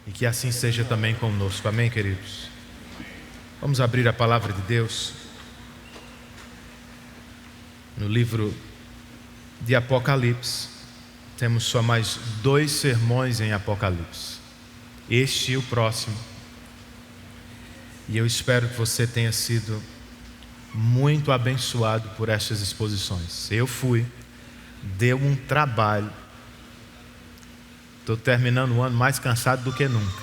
e que assim seja também conosco. Amém, queridos? Vamos abrir a palavra de Deus no livro de Apocalipse. Temos só mais 2 sermões em Apocalipse, este e o próximo, e eu espero que você tenha sido muito abençoado por estas exposições. Eu fui, deu um trabalho. Estou terminando o ano mais cansado do que nunca,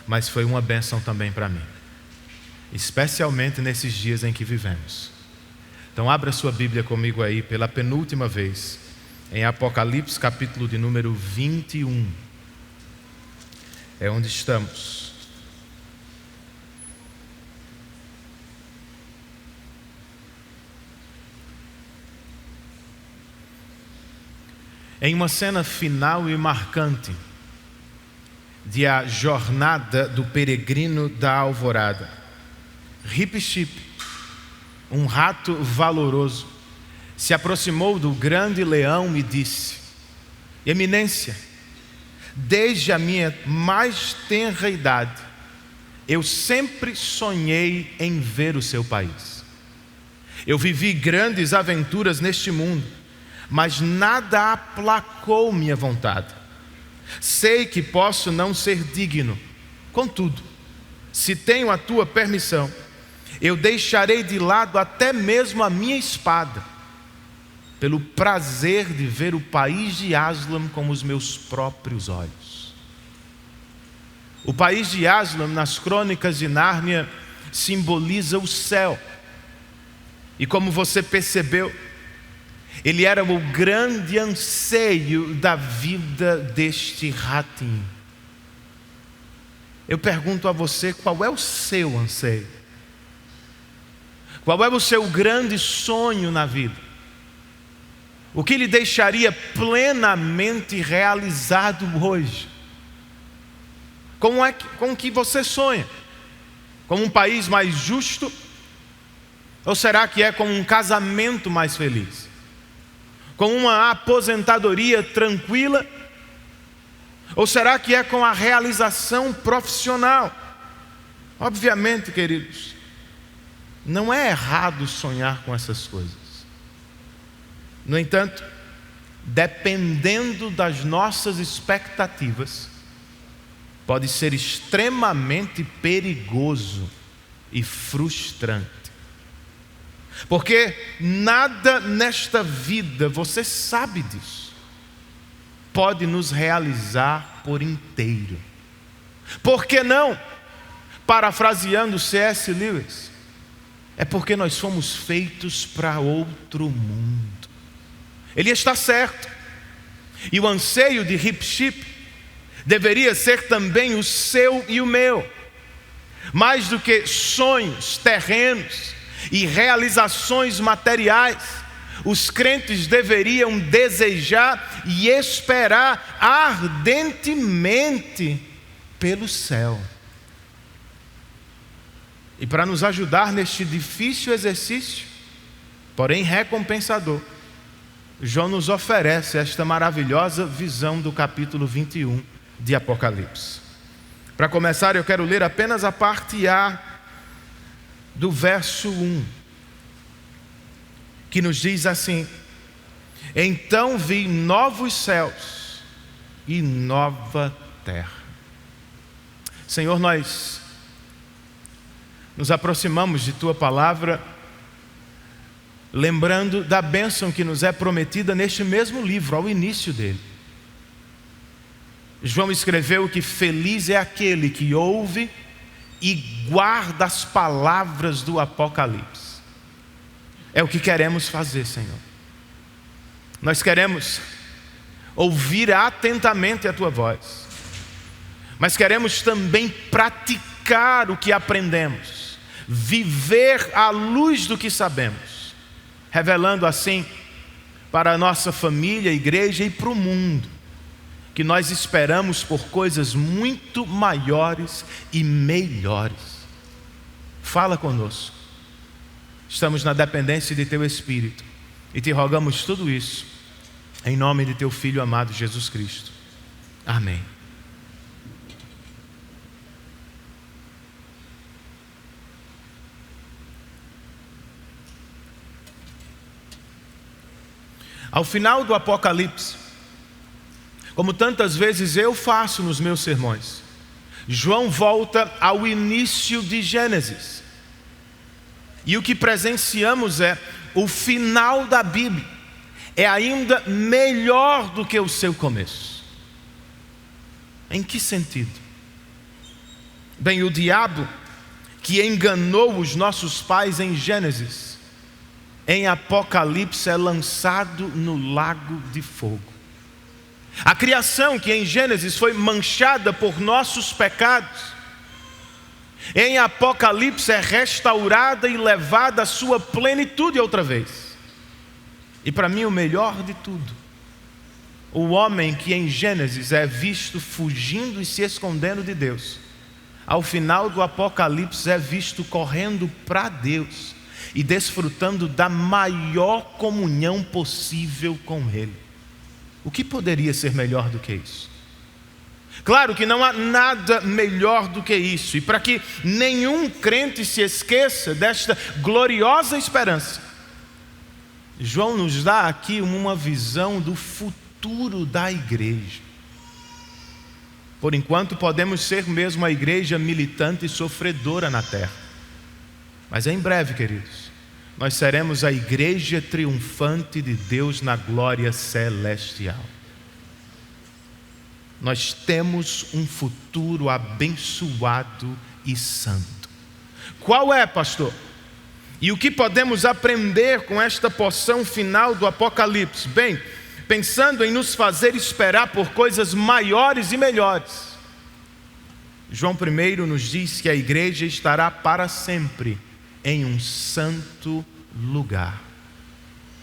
mas foi uma bênção também para mim, especialmente nesses dias em que vivemos. Então abra sua Bíblia comigo aí pela penúltima vez em Apocalipse, capítulo de número 21. É onde estamos. Em uma cena final e marcante de A Jornada do Peregrino da Alvorada, Rip-Chip, um rato valoroso, se aproximou do grande leão e disse: Eminência, desde a minha mais tenra idade, eu sempre sonhei em ver o seu país. Eu vivi grandes aventuras neste mundo, mas nada aplacou minha vontade. Sei que posso não ser digno, contudo, se tenho a tua permissão, eu deixarei de lado até mesmo a minha espada, pelo prazer de ver o país de Aslan com os meus próprios olhos. O país de Aslan, nas crônicas de Nárnia, simboliza o céu. E como você percebeu, ele era o grande anseio da vida deste ratinho. Eu pergunto a você, qual é o seu anseio? Qual é o seu grande sonho na vida? O que lhe deixaria plenamente realizado hoje? Com o que você sonha? Com um país mais justo? Ou será que é com um casamento mais feliz? Com uma aposentadoria tranquila? Ou será que é com a realização profissional? Obviamente, queridos, não é errado sonhar com essas coisas. No entanto, dependendo das nossas expectativas, pode ser extremamente perigoso e frustrante. Porque nada nesta vida, você sabe disso, pode nos realizar por inteiro. Por que não? Parafraseando C.S. Lewis, é porque nós fomos feitos para outro mundo. Ele está certo. E o anseio de Rip-Chip deveria ser também o seu e o meu. Mais do que sonhos terrenos e realizações materiais, os crentes deveriam desejar e esperar ardentemente pelo céu. E para nos ajudar neste difícil exercício, porém recompensador, João nos oferece esta maravilhosa visão do capítulo 21 de Apocalipse. Para começar, eu quero ler apenas a parte A do verso 1, que nos diz assim: Então vi novos céus e nova terra. Senhor, nós nos aproximamos de Tua palavra, lembrando da bênção que nos é prometida neste mesmo livro, ao início dele. João escreveu que feliz é aquele que ouve e guarda as palavras do Apocalipse. É o que queremos fazer, Senhor. Nós queremos ouvir atentamente a Tua voz, mas queremos também praticar o que aprendemos, viver à luz do que sabemos, revelando assim para a nossa família, igreja e para o mundo, que nós esperamos por coisas muito maiores e melhores. Fala conosco. Estamos na dependência de Teu Espírito e te rogamos tudo isso em nome de Teu Filho amado Jesus Cristo. Amém. Ao final do Apocalipse, como tantas vezes eu faço nos meus sermões, João volta ao início de Gênesis. E o que presenciamos é o final da Bíblia. É ainda melhor do que o seu começo. Em que sentido? Bem, o diabo que enganou os nossos pais em Gênesis, em Apocalipse é lançado no lago de fogo. A criação que em Gênesis foi manchada por nossos pecados, em Apocalipse é restaurada e levada à sua plenitude outra vez. E para mim o melhor de tudo, o homem que em Gênesis é visto fugindo e se escondendo de Deus, ao final do Apocalipse é visto correndo para Deus e desfrutando da maior comunhão possível com Ele. O que poderia ser melhor do que isso? Claro que não há nada melhor do que isso. E para que nenhum crente se esqueça desta gloriosa esperança, João nos dá aqui uma visão do futuro da igreja. Por enquanto podemos ser mesmo uma igreja militante e sofredora na terra. Mas em breve, queridos, nós seremos a igreja triunfante de Deus na glória celestial. Nós temos um futuro abençoado e santo. Qual é, pastor? E o que podemos aprender com esta porção final do Apocalipse? Bem, pensando em nos fazer esperar por coisas maiores e melhores, João I nos diz que a igreja estará para sempre em um santo lugar.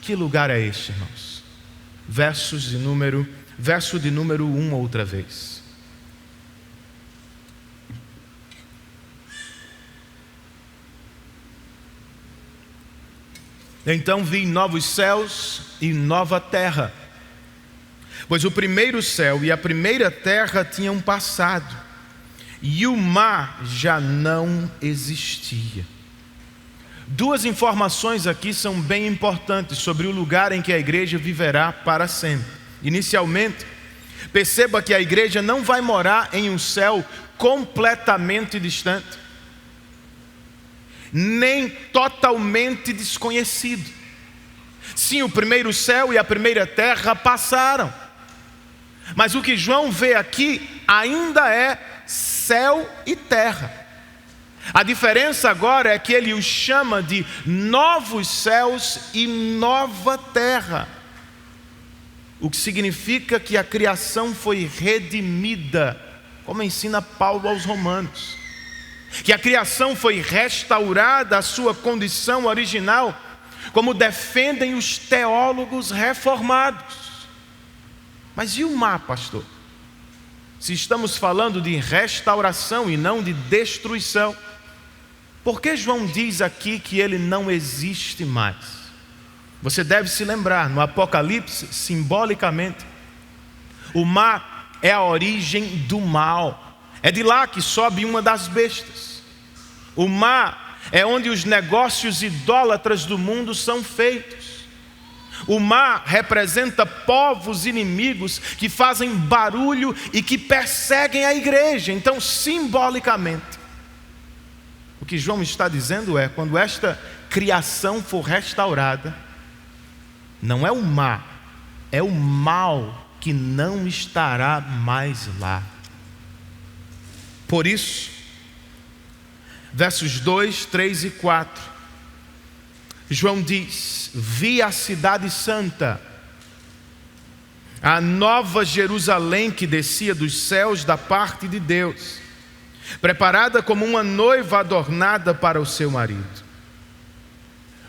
Que lugar é este, irmãos? Verso de número 1 outra vez. Então vi novos céus e nova terra, pois o primeiro céu e a primeira terra tinham passado, e o mar já não existia. Duas informações aqui são bem importantes sobre o lugar em que a igreja viverá para sempre. Inicialmente, perceba que a igreja não vai morar em um céu completamente distante, nem totalmente desconhecido. Sim, o primeiro céu e a primeira terra passaram, mas o que João vê aqui ainda é céu e terra. A diferença agora é que ele os chama de novos céus e nova terra, o que significa que a criação foi redimida, como ensina Paulo aos Romanos, que a criação foi restaurada à sua condição original, como defendem os teólogos reformados. Mas e o mar, pastor? Se estamos falando de restauração e não de destruição, por que João diz aqui que ele não existe mais? Você deve se lembrar, no Apocalipse, simbolicamente, o mar é a origem do mal. É de lá que sobe uma das bestas. O mar é onde os negócios idólatras do mundo são feitos. O mar representa povos inimigos que fazem barulho e que perseguem a igreja. Então, simbolicamente, o que João está dizendo é: quando esta criação for restaurada, não é o mar, é o mal que não estará mais lá. Por isso, versos 2, 3 e 4, João diz: vi a cidade santa, a nova Jerusalém que descia dos céus da parte de Deus, preparada como uma noiva adornada para o seu marido.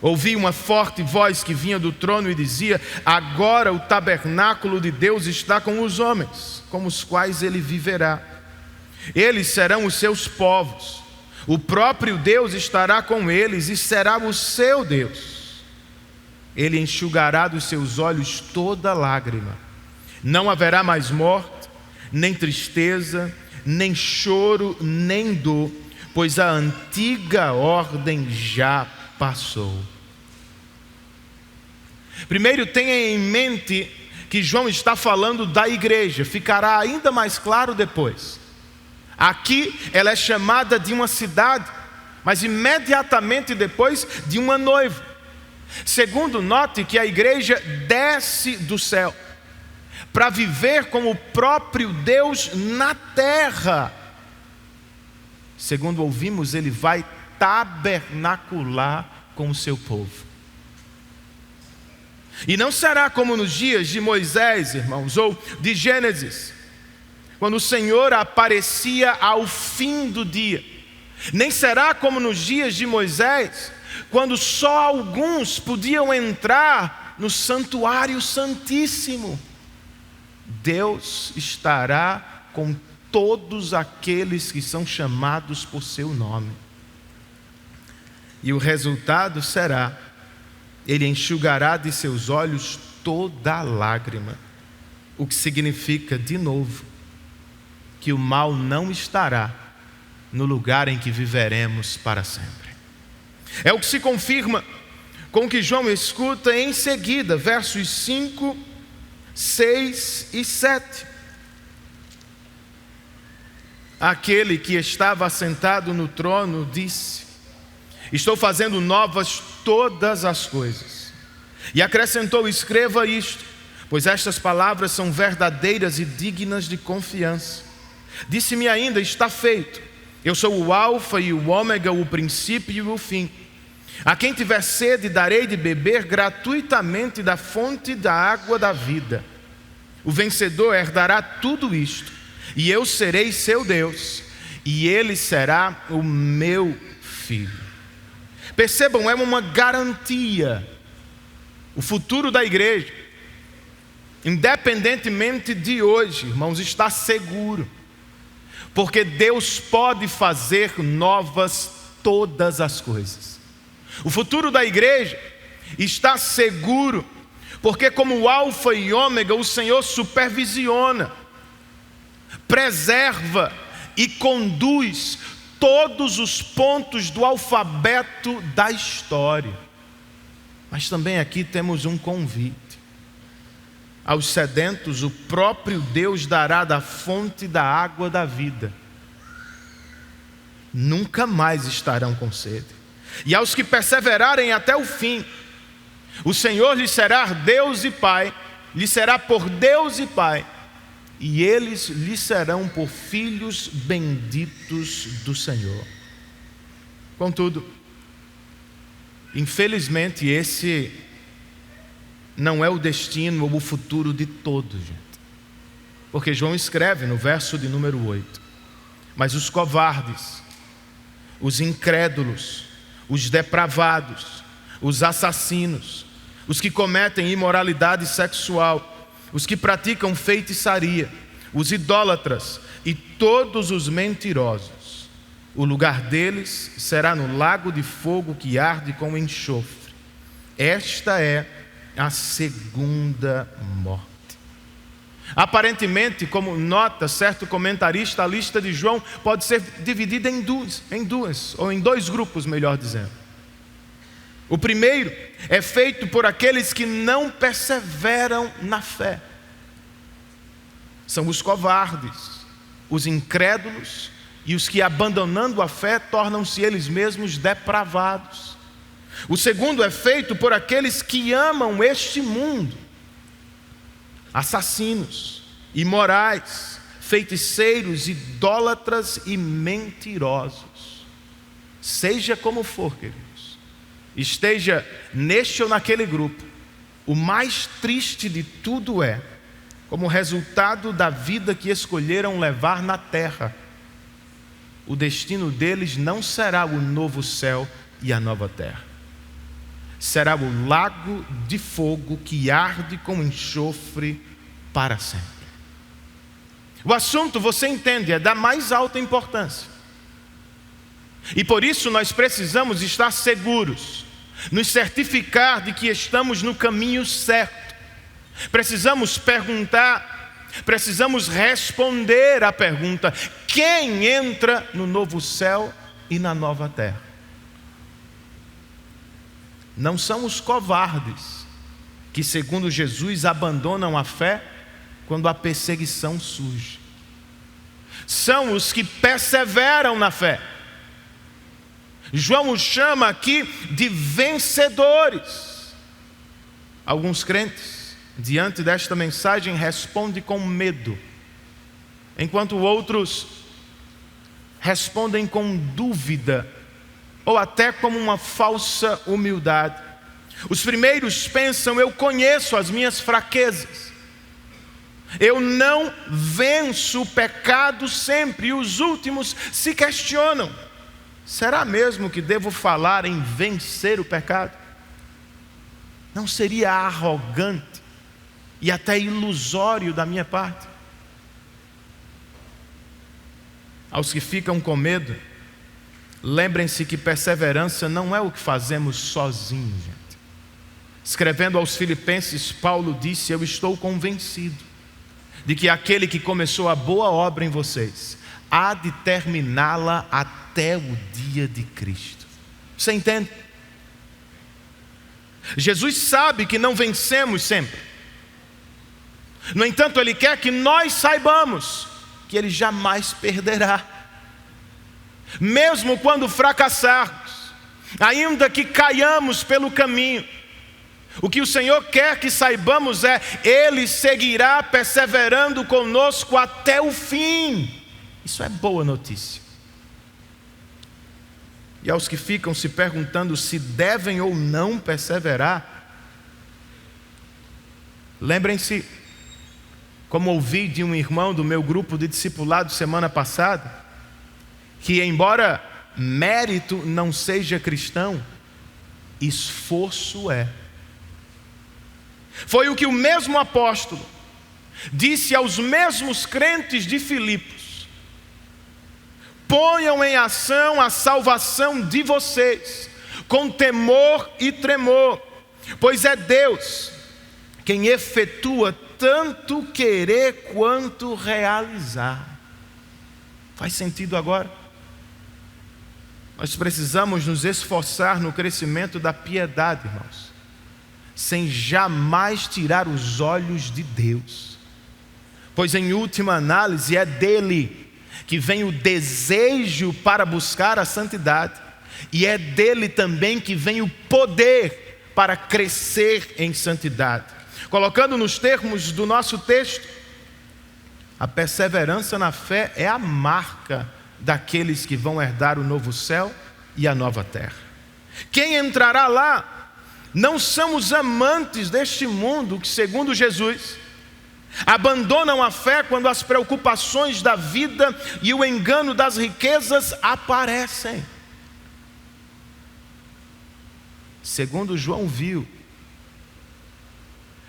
Ouvi uma forte voz que vinha do trono e dizia: agora o tabernáculo de Deus está com os homens, com os quais ele viverá. Eles serão os seus povos. O próprio Deus estará com eles e será o seu Deus. Ele enxugará dos seus olhos toda lágrima. Não haverá mais morte, nem tristeza, nem choro, nem dor, pois a antiga ordem já passou. Primeiro, tenha em mente que João está falando da igreja, ficará ainda mais claro depois. Aqui ela é chamada de uma cidade, mas imediatamente depois de uma noiva. Segundo, note que a igreja desce do céu para viver com o próprio Deus na terra. Segundo ouvimos, ele vai tabernacular com o seu povo. E não será como nos dias de Moisés, irmãos, ou de Gênesis, quando o Senhor aparecia ao fim do dia. Nem será como nos dias de Moisés, quando só alguns podiam entrar no santuário santíssimo. Deus estará com todos aqueles que são chamados por seu nome. E o resultado será: ele enxugará de seus olhos toda lágrima. O que significa, de novo, que o mal não estará no lugar em que viveremos para sempre. É o que se confirma com o que João escuta em seguida, versos 5, 6 e 7. Aquele que estava assentado no trono disse: estou fazendo novas todas as coisas. E acrescentou: escreva isto, pois estas palavras são verdadeiras e dignas de confiança. Disse-me ainda: está feito. Eu sou o Alfa e o Ômega, o princípio e o fim. A quem tiver sede darei de beber gratuitamente da fonte da água da vida. O vencedor herdará tudo isto, e eu serei seu Deus, e ele será o meu filho. Percebam, é uma garantia. O futuro da igreja, independentemente de hoje, irmãos, está seguro, porque Deus pode fazer novas todas as coisas. O futuro da igreja está seguro, porque como o Alfa e Ômega, o Senhor supervisiona, preserva e conduz todos os pontos do alfabeto da história. Mas também aqui temos um convite. Aos sedentos, o próprio Deus dará da fonte da água da vida. Nunca mais estarão com sede. E aos que perseverarem até o fim, o Senhor lhes será Deus e Pai, lhes será por Deus e Pai, e eles lhes serão por filhos benditos do Senhor. Contudo, infelizmente, esse não é o destino ou o futuro de todos, gente. Porque João escreve no verso de número 8: mas os covardes, os incrédulos, os depravados, os assassinos, os que cometem imoralidade sexual, os que praticam feitiçaria, os idólatras e todos os mentirosos, o lugar deles será no lago de fogo que arde com enxofre. Esta é a segunda morte. Aparentemente, como nota certo comentarista, a lista de João pode ser dividida em duas, ou em dois grupos, melhor dizendo. O primeiro é feito por aqueles que não perseveram na fé. São os covardes, os incrédulos e os que, abandonando a fé, tornam-se eles mesmos depravados. O segundo é feito por aqueles que amam este mundo, assassinos, imorais, feiticeiros, idólatras e mentirosos. Seja como for, queridos, esteja neste ou naquele grupo, o mais triste de tudo é, como resultado da vida que escolheram levar na terra, o destino deles não será o novo céu e a nova terra. Será o lago de fogo que arde com enxofre para sempre. O assunto, você entende, é da mais alta importância. E por isso nós precisamos estar seguros, nos certificar de que estamos no caminho certo. Precisamos perguntar: precisamos responder à pergunta: quem entra no novo céu e na nova terra? Não são os covardes que, segundo Jesus, abandonam a fé quando a perseguição surge. São os que perseveram na fé. João os chama aqui de vencedores. Alguns crentes, diante desta mensagem, respondem com medo, enquanto outros respondem com dúvida, ou até como uma falsa humildade. Os primeiros pensam: eu conheço as minhas fraquezas, eu não venço o pecado sempre. E os últimos se questionam: será mesmo que devo falar em vencer o pecado? Não seria arrogante e até ilusório da minha parte? Aos que ficam com medo, lembrem-se que perseverança não é o que fazemos sozinhos, gente. Escrevendo aos Filipenses, Paulo disse: eu estou convencido de que aquele que começou a boa obra em vocês há de terminá-la até o dia de Cristo. Você entende? Jesus sabe que não vencemos sempre. No entanto, Ele quer que nós saibamos que Ele jamais perderá. Mesmo quando fracassarmos, ainda que caiamos pelo caminho, o que o Senhor quer que saibamos é: Ele seguirá perseverando conosco até o fim. Isso é boa notícia. E aos que ficam se perguntando se devem ou não perseverar, lembrem-se, como ouvi de um irmão do meu grupo de discipulado semana passada, que embora mérito não seja cristão, esforço é. Foi o que o mesmo apóstolo disse aos mesmos crentes de Filipos: ponham em ação a salvação de vocês, com temor e tremor, pois é Deus quem efetua tanto querer quanto realizar. Faz sentido agora? Nós precisamos nos esforçar no crescimento da piedade, irmãos, sem jamais tirar os olhos de Deus, pois em última análise é dele que vem o desejo para buscar a santidade, e é dele também que vem o poder para crescer em santidade. Colocando nos termos do nosso texto, a perseverança na fé é a marca daqueles que vão herdar o novo céu e a nova terra. Quem entrará lá não são os amantes deste mundo que, segundo Jesus, abandonam a fé quando as preocupações da vida e o engano das riquezas aparecem. Segundo João viu,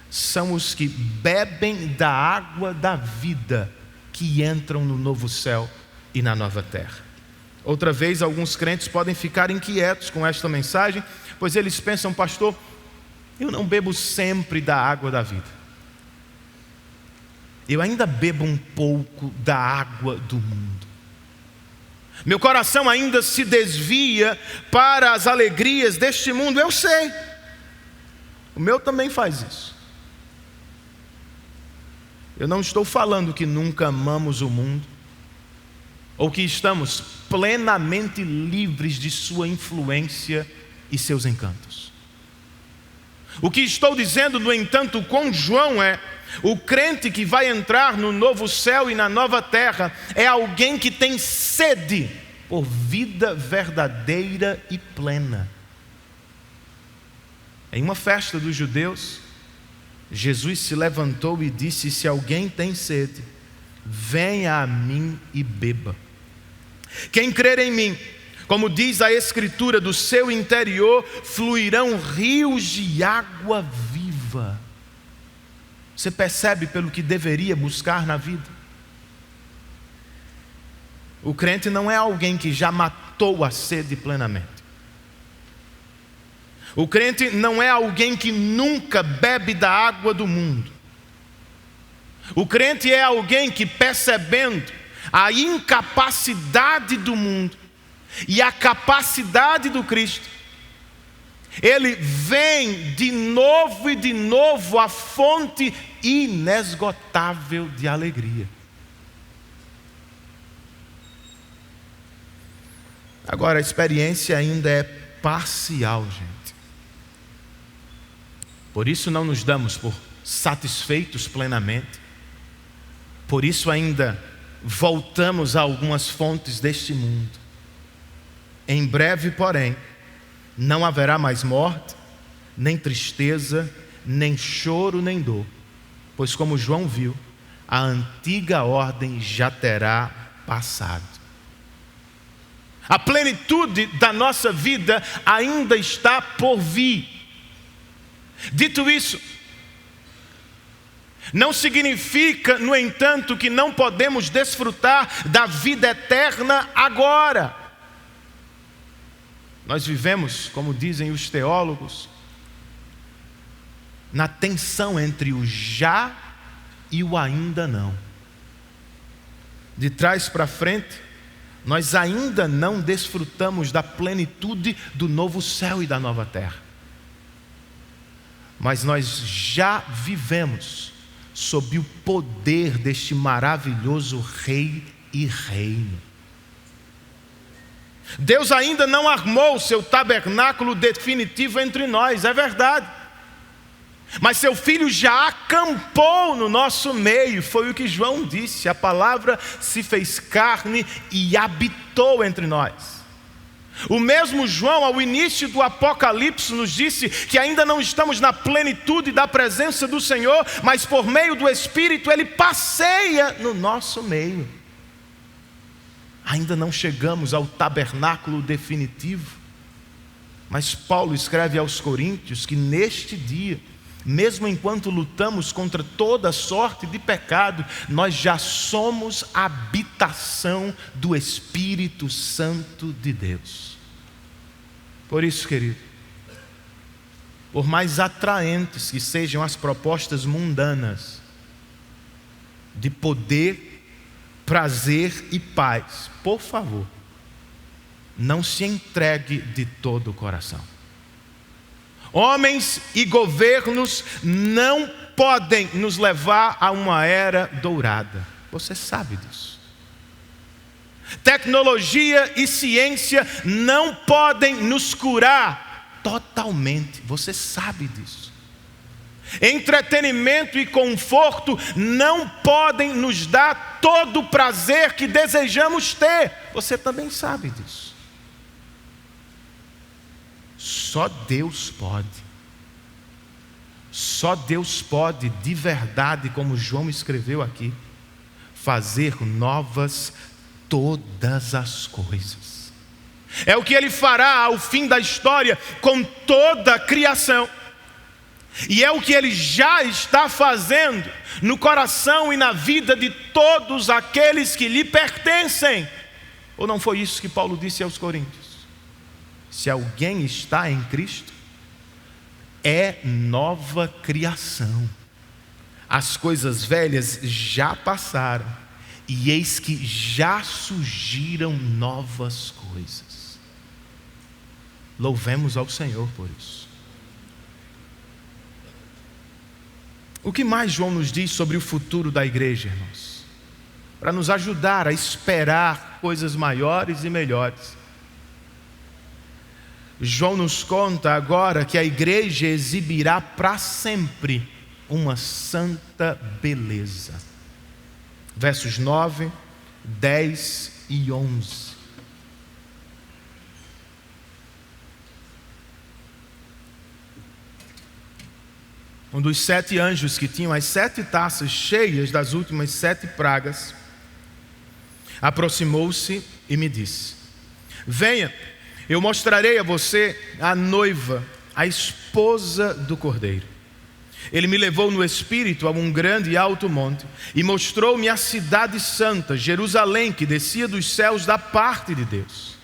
são os que bebem da água da vida que entram no novo céu e na nova terra. Outra vez, alguns crentes podem ficar inquietos com esta mensagem, pois eles pensam: pastor, eu não bebo sempre da água da vida, eu ainda bebo um pouco da água do mundo. Meu coração ainda se desvia para as alegrias deste mundo. Eu sei, o meu também faz isso. Eu não estou falando que nunca amamos o mundo, ou que estamos plenamente livres de sua influência e seus encantos. O que estou dizendo, no entanto, com João é: o crente que vai entrar no novo céu e na nova terra é alguém que tem sede por vida verdadeira e plena. Em uma festa dos judeus, Jesus se levantou e disse: se alguém tem sede, venha a mim e beba. Quem crer em mim, como diz a Escritura, do seu interior fluirão rios de água viva. Você percebe pelo que deveria buscar na vida? O crente não é alguém que já matou a sede plenamente. O crente não é alguém que nunca bebe da água do mundo. O crente é alguém que, percebendo a incapacidade do mundo e a capacidade do Cristo, ele vem de novo e de novo à fonte inesgotável de alegria. Agora, a experiência ainda é parcial, gente. Por isso não nos damos por satisfeitos plenamente. Por isso ainda voltamos a algumas fontes deste mundo. Em breve, porém, não haverá mais morte, nem tristeza, nem choro, nem dor. Pois como João viu, a antiga ordem já terá passado. A plenitude da nossa vida ainda está por vir. Dito isso, não significa, no entanto, que não podemos desfrutar da vida eterna agora. Nós vivemos, como dizem os teólogos, na tensão entre o já e o ainda não. De trás para frente, nós ainda não desfrutamos da plenitude do novo céu e da nova terra. Mas nós já vivemos sob o poder deste maravilhoso Rei e Reino. Deus ainda não armou o seu tabernáculo definitivo entre nós, é verdade. Mas seu Filho já acampou no nosso meio, foi o que João disse. A palavra se fez carne e habitou entre nós. O mesmo João, ao início do Apocalipse, nos disse que ainda não estamos na plenitude da presença do Senhor, mas por meio do Espírito Ele passeia no nosso meio. Ainda não chegamos ao tabernáculo definitivo, mas Paulo escreve aos Coríntios que neste dia, mesmo enquanto lutamos contra toda sorte de pecado, nós já somos habitação do Espírito Santo de Deus. Por isso, querido, por mais atraentes que sejam as propostas mundanas de poder, prazer e paz, por favor, não se entregue de todo o coração. Homens e governos não podem nos levar a uma era dourada. Você sabe disso. Tecnologia e ciência não podem nos curar totalmente. Você sabe disso. Entretenimento e conforto não podem nos dar todo o prazer que desejamos ter. Você também sabe disso. Só Deus pode. Só Deus pode, de verdade, como João escreveu aqui, fazer novas todas as coisas. É o que Ele fará ao fim da história com toda a criação. E é o que Ele já está fazendo no coração e na vida de todos aqueles que lhe pertencem. Ou não foi isso que Paulo disse aos Coríntios? Se alguém está em Cristo, é nova criação. As coisas velhas já passaram, e eis que já surgiram novas coisas. Louvemos ao Senhor por isso. O que mais João nos diz sobre o futuro da igreja, irmãos? Para nos ajudar a esperar coisas maiores e melhores. João nos conta agora que a igreja exibirá para sempre uma santa beleza. Versos 9, 10 e 11. Um dos 7 anjos que tinham as 7 taças cheias das últimas 7 pragas, aproximou-se e me disse: venha, eu mostrarei a você a noiva, a esposa do Cordeiro. Ele me levou no espírito a um grande e alto monte e mostrou-me a cidade santa, Jerusalém, que descia dos céus da parte de Deus.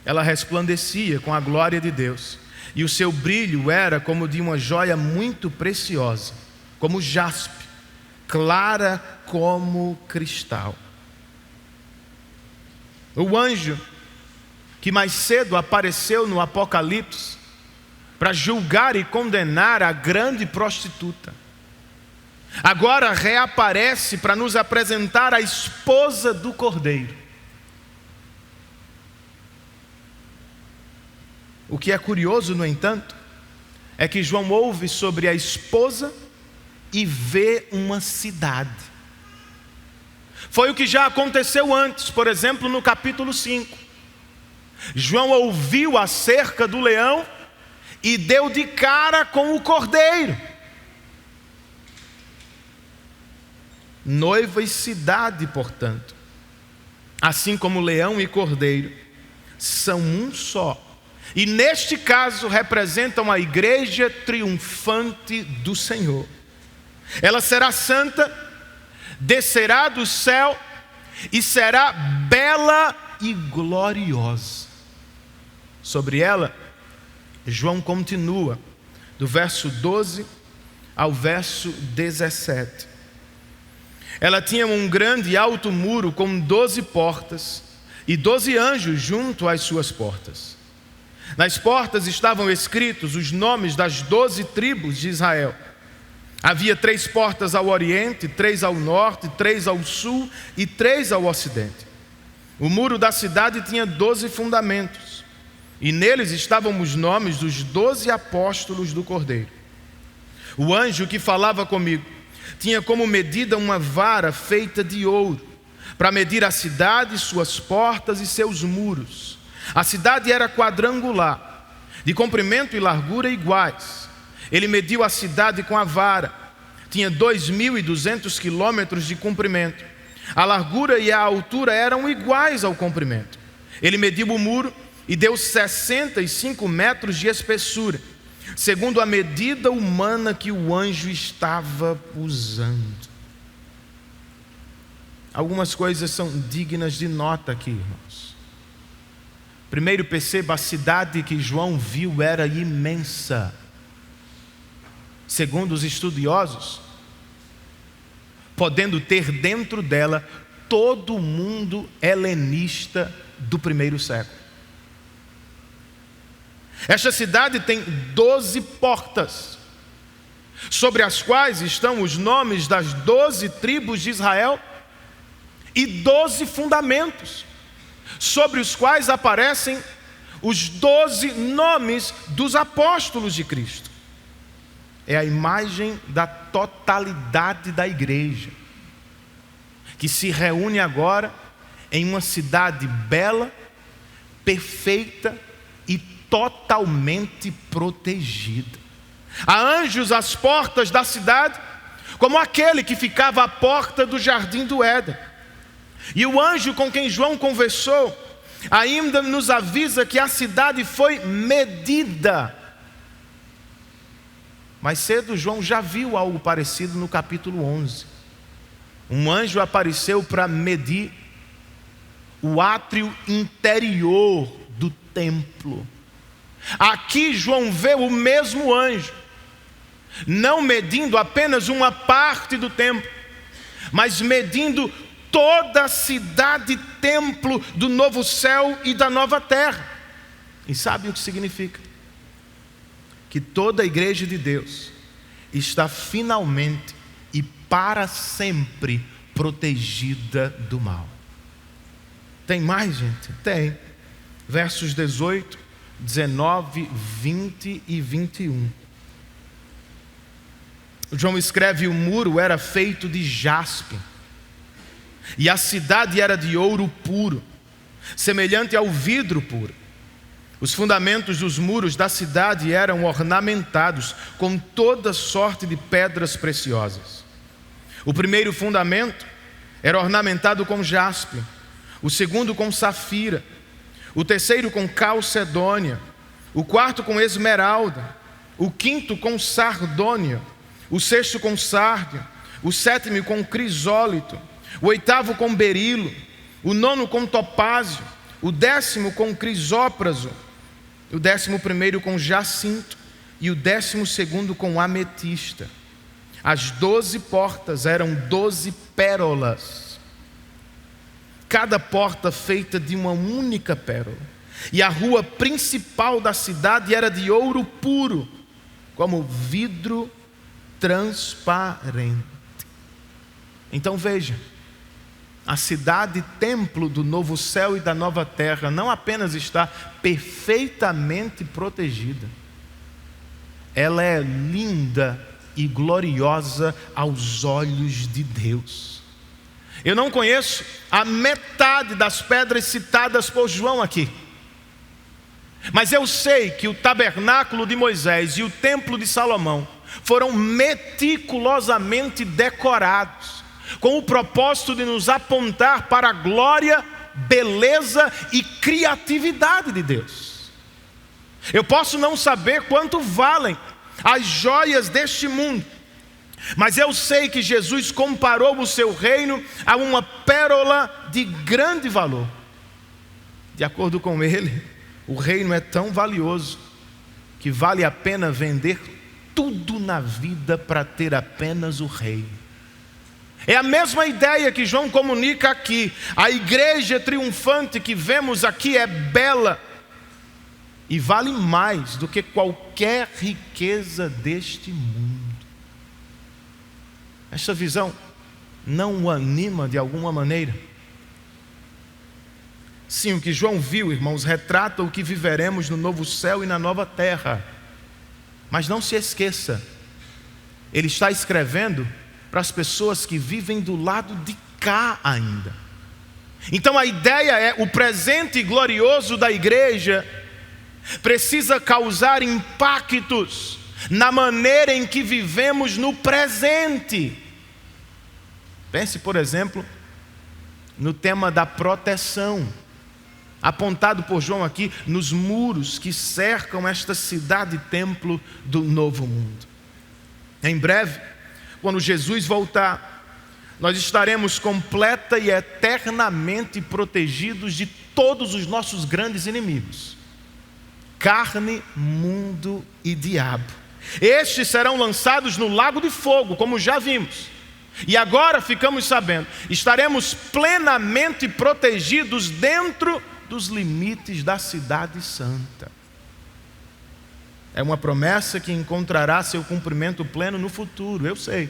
Ela resplandecia com a glória de Deus, e o seu brilho era como de uma joia muito preciosa, como jaspe, clara como cristal. O anjo que mais cedo apareceu no Apocalipse para julgar e condenar a grande prostituta, agora reaparece para nos apresentar a esposa do Cordeiro. O que é curioso, no entanto, é que João ouve sobre a esposa e vê uma cidade. Foi o que já aconteceu antes, por exemplo, no capítulo 5. João ouviu acerca do leão e deu de cara com o cordeiro. Noiva e cidade, portanto, assim como leão e cordeiro, são um só. E neste caso representam a igreja triunfante do Senhor. Ela será santa, descerá do céu e será bela e gloriosa. Sobre ela, João continua, do verso 12 ao verso 17. Ela tinha um grande e alto muro com 12 portas e 12 anjos junto às suas portas. Nas portas estavam escritos os nomes das 12 tribos de Israel. Havia 3 portas ao oriente, 3 ao norte, 3 ao sul e 3 ao ocidente. O muro da cidade tinha 12 fundamentos, e neles estavam os nomes dos 12 apóstolos do Cordeiro. O anjo que falava comigo tinha como medida uma vara feita de ouro, para medir a cidade, suas portas e seus muros. A cidade era quadrangular, de comprimento e largura iguais. Ele mediu a cidade com a vara. Tinha 2.200 quilômetros de comprimento. A largura e a altura eram iguais ao comprimento. Ele mediu o muro e deu 65 metros de espessura, segundo a medida humana que o anjo estava usando. Algumas coisas são dignas de nota aqui, irmãos. Primeiro, perceba, a cidade que João viu era imensa. Segundo os estudiosos, podendo ter dentro dela todo o mundo helenista do primeiro século. Esta cidade tem 12 portas, sobre as quais estão os nomes das 12 tribos de Israel, e 12 fundamentos, sobre os quais aparecem os 12 nomes dos apóstolos de Cristo. É a imagem da totalidade da igreja, que se reúne agora em uma cidade bela, perfeita e totalmente protegida. Há anjos às portas da cidade, como aquele que ficava à porta do jardim do Éden. E o anjo com quem João conversou ainda nos avisa que a cidade foi medida. Mais cedo João já viu algo parecido no capítulo 11. Um anjo apareceu para medir o átrio interior do templo. Aqui João vê o mesmo anjo, não medindo apenas uma parte do templo, mas medindo toda a cidade templo do novo céu e da nova terra. E sabe o que significa? Que toda a igreja de Deus está finalmente e para sempre protegida do mal. Tem mais, gente? Tem. Versos 18, 19, 20 e 21. João escreve: o muro era feito de jaspe, e a cidade era de ouro puro, semelhante ao vidro puro. Os fundamentos dos muros da cidade eram ornamentados com toda sorte de pedras preciosas. O primeiro fundamento era ornamentado com jaspe, o segundo com safira, o terceiro com calcedônia, o quarto com esmeralda, o quinto com sardônio, o sexto com sárdio, o sétimo com crisólito, o oitavo com berilo, o nono com topázio, o 10º com crisópraso, o 11º com jacinto e o 12º com ametista. As 12 portas eram 12 pérolas, cada porta feita de uma única pérola. E a rua principal da cidade era de ouro puro, como vidro transparente. Então veja, a cidade templo do novo céu e da nova terra não apenas está perfeitamente protegida, ela é linda e gloriosa aos olhos de Deus. Eu não conheço a metade das pedras citadas por João aqui, mas eu sei que o tabernáculo de Moisés e o templo de Salomão foram meticulosamente decorados, com o propósito de nos apontar para a glória, beleza e criatividade de Deus. Eu posso não saber quanto valem as joias deste mundo, mas eu sei que Jesus comparou o seu reino a uma pérola de grande valor. De acordo com ele, o reino é tão valioso que vale a pena vender tudo na vida para ter apenas o reino. É a mesma ideia que João comunica aqui. A igreja triunfante que vemos aqui é bela e vale mais do que qualquer riqueza deste mundo. Essa visão não o anima de alguma maneira? Sim, o que João viu, irmãos, retrata o que viveremos no novo céu e na nova terra. Mas não se esqueça, ele está escrevendo para as pessoas que vivem do lado de cá ainda. Então a ideia é: o presente glorioso da igreja precisa causar impactos na maneira em que vivemos no presente. Pense, por exemplo, no tema da proteção, apontado por João aqui nos muros que cercam esta cidade-templo do novo mundo. Em breve, quando Jesus voltar, nós estaremos completa e eternamente protegidos de todos os nossos grandes inimigos: carne, mundo e diabo. Estes serão lançados no lago de fogo, como já vimos. E agora ficamos sabendo, estaremos plenamente protegidos dentro dos limites da cidade santa. É uma promessa que encontrará seu cumprimento pleno no futuro, eu sei.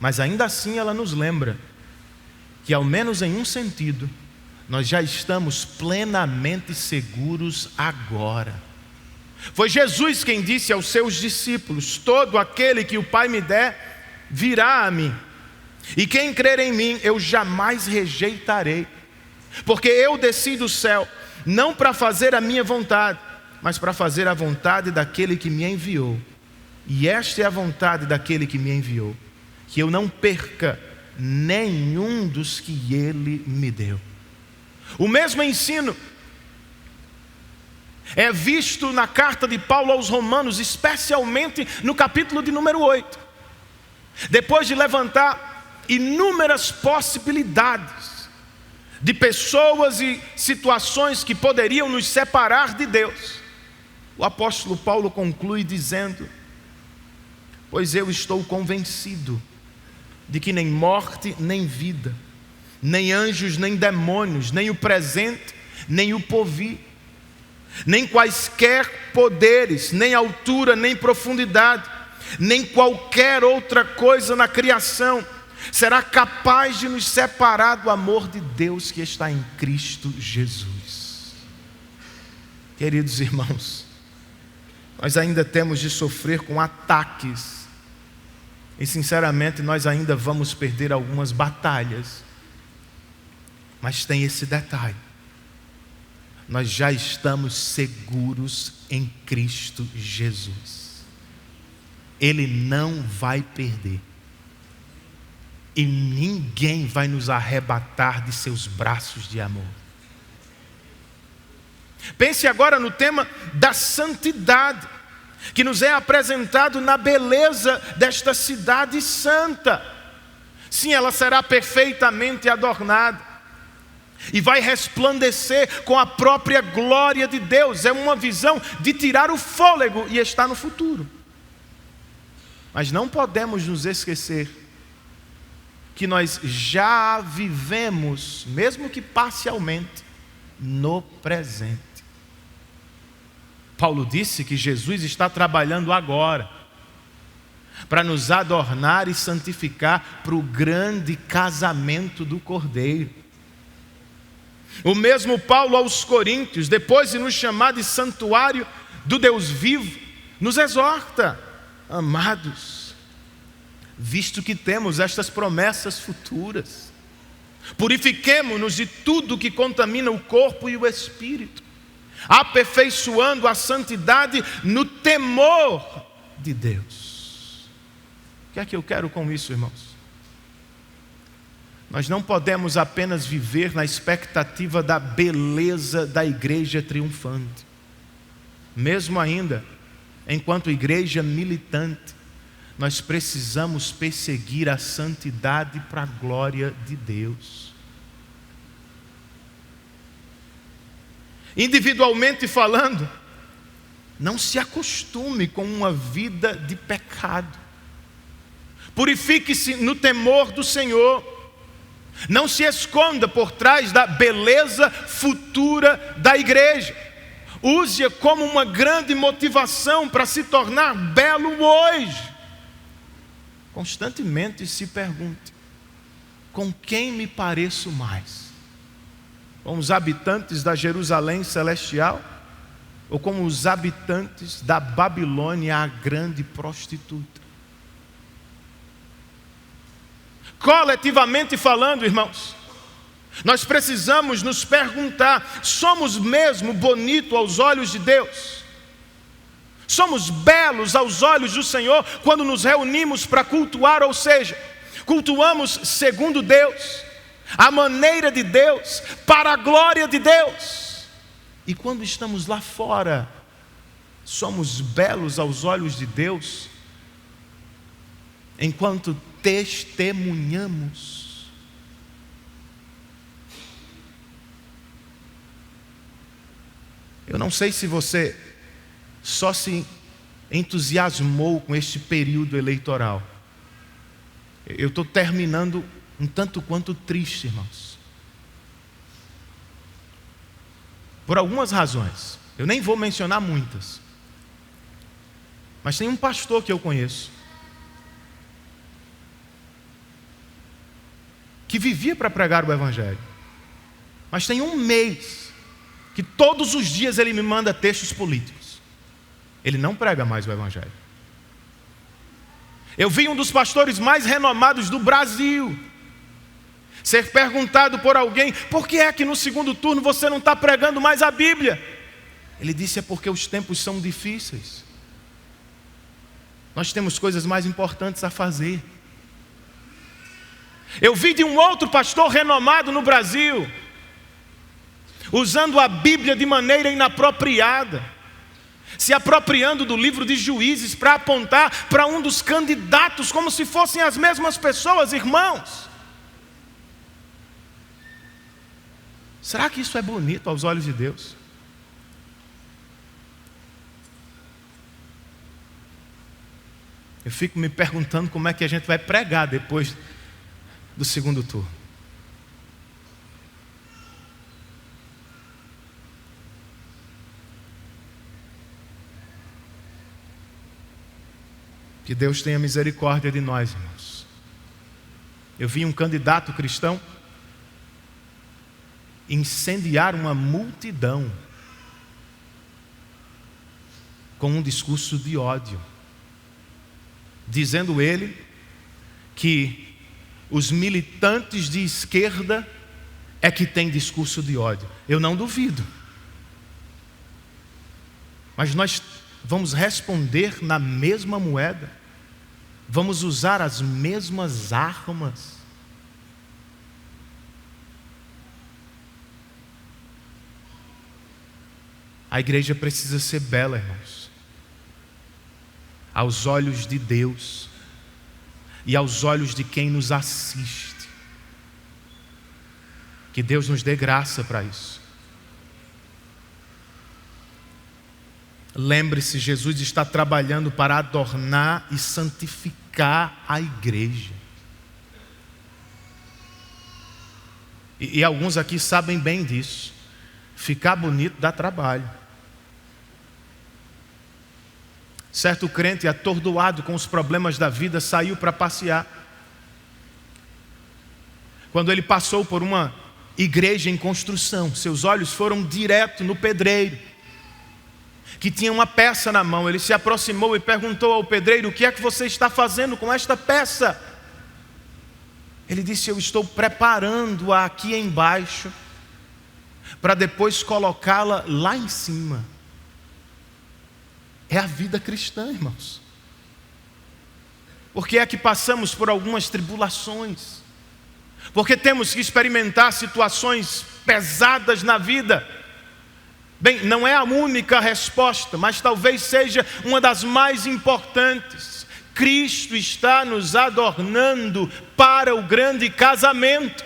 Mas ainda assim ela nos lembra que, ao menos em um sentido, nós já estamos plenamente seguros agora. Foi Jesus quem disse aos seus discípulos: todo aquele que o Pai me der, virá a mim. E quem crer em mim, eu jamais rejeitarei. Porque eu desci do céu, não para fazer a minha vontade, mas para fazer a vontade daquele que me enviou. E esta é a vontade daquele que me enviou: que eu não perca nenhum dos que ele me deu. O mesmo ensino é visto na carta de Paulo aos Romanos, especialmente no capítulo de número 8. Depois de levantar inúmeras possibilidades de pessoas e situações que poderiam nos separar de Deus, o apóstolo Paulo conclui dizendo: pois eu estou convencido de que nem morte nem vida, nem anjos nem demônios, nem o presente nem o porvir, nem quaisquer poderes, nem altura nem profundidade, nem qualquer outra coisa na criação será capaz de nos separar do amor de Deus que está em Cristo Jesus. Queridos irmãos, nós ainda temos de sofrer com ataques, e sinceramente nós ainda vamos perder algumas batalhas. Mas tem esse detalhe: nós já estamos seguros em Cristo Jesus. Ele não vai perder, e ninguém vai nos arrebatar de seus braços de amor. Pense agora no tema da santidade, que nos é apresentado na beleza desta cidade santa. Sim, ela será perfeitamente adornada e vai resplandecer com a própria glória de Deus. É uma visão de tirar o fôlego e está no futuro. Mas não podemos nos esquecer que nós já vivemos, mesmo que parcialmente, no presente. Paulo disse que Jesus está trabalhando agora para nos adornar e santificar para o grande casamento do Cordeiro. O mesmo Paulo aos Coríntios, depois de nos chamar de santuário do Deus vivo, nos exorta: amados, visto que temos estas promessas futuras, purifiquemo-nos de tudo que contamina o corpo e o espírito, aperfeiçoando a santidade no temor de Deus. O que é que eu quero com isso, irmãos? Nós não podemos apenas viver na expectativa da beleza da igreja triunfante, mesmo ainda enquanto igreja militante. Nós precisamos perseguir a santidade para a glória de Deus. Individualmente falando, não se acostume com uma vida de pecado. Purifique-se no temor do Senhor. Não se esconda por trás da beleza futura da igreja. Use-a como uma grande motivação para se tornar belo hoje. Constantemente se pergunte: com quem me pareço mais? Com os habitantes da Jerusalém celestial? Ou com os habitantes da Babilônia, a grande prostituta? Coletivamente falando, irmãos, nós precisamos nos perguntar: somos mesmo bonitos aos olhos de Deus? Somos belos aos olhos do Senhor quando nos reunimos para cultuar, ou seja, cultuamos segundo Deus, a maneira de Deus, para a glória de Deus. E quando estamos lá fora, somos belos aos olhos de Deus enquanto testemunhamos. Eu não sei se você só se entusiasmou com este período eleitoral. Eu estou terminando um tanto quanto triste, irmãos, por algumas razões. Eu nem vou mencionar muitas, mas tem um pastor que eu conheço que vivia para pregar o Evangelho, mas tem um mês que todos os dias ele me manda textos políticos. Ele não prega mais o Evangelho. Eu vi um dos pastores mais renomados do Brasil ser perguntado por alguém: por que é que no segundo turno você não está pregando mais a Bíblia? Ele disse: é porque os tempos são difíceis. Nós temos coisas mais importantes a fazer. Eu vi de um outro pastor renomado no Brasil usando a Bíblia de maneira inapropriada, se apropriando do livro de Juízes para apontar para um dos candidatos como se fossem as mesmas pessoas. Irmãos, será que isso é bonito aos olhos de Deus? Eu fico me perguntando como é que a gente vai pregar depois do segundo turno. Que Deus tenha misericórdia de nós, irmãos. Eu vi um candidato cristão incendiar uma multidão com um discurso de ódio, dizendo ele que os militantes de esquerda é que têm discurso de ódio. Eu não duvido, mas nós vamos responder na mesma moeda, vamos usar as mesmas armas. A igreja precisa ser bela, irmãos, aos olhos de Deus e aos olhos de quem nos assiste. Que Deus nos dê graça para isso. lembre-se, Jesus está trabalhando para adornar e santificar a igreja. E alguns aqui sabem bem disso. Ficar bonito dá trabalho. Certo crente, atordoado com os problemas da vida, saiu para passear. Quando ele passou por uma igreja em construção, seus olhos foram direto no pedreiro, que tinha uma peça na mão. Ele se aproximou e perguntou ao pedreiro: o que é que você está fazendo com esta peça? Ele disse: eu estou preparando-a aqui embaixo, para depois colocá-la lá em cima. É a vida cristã, irmãos. Por que é que passamos por algumas tribulações? Porque temos que experimentar situações pesadas na vida? Bem, não é a única resposta, mas talvez seja uma das mais importantes. Cristo está nos adornando para o grande casamento.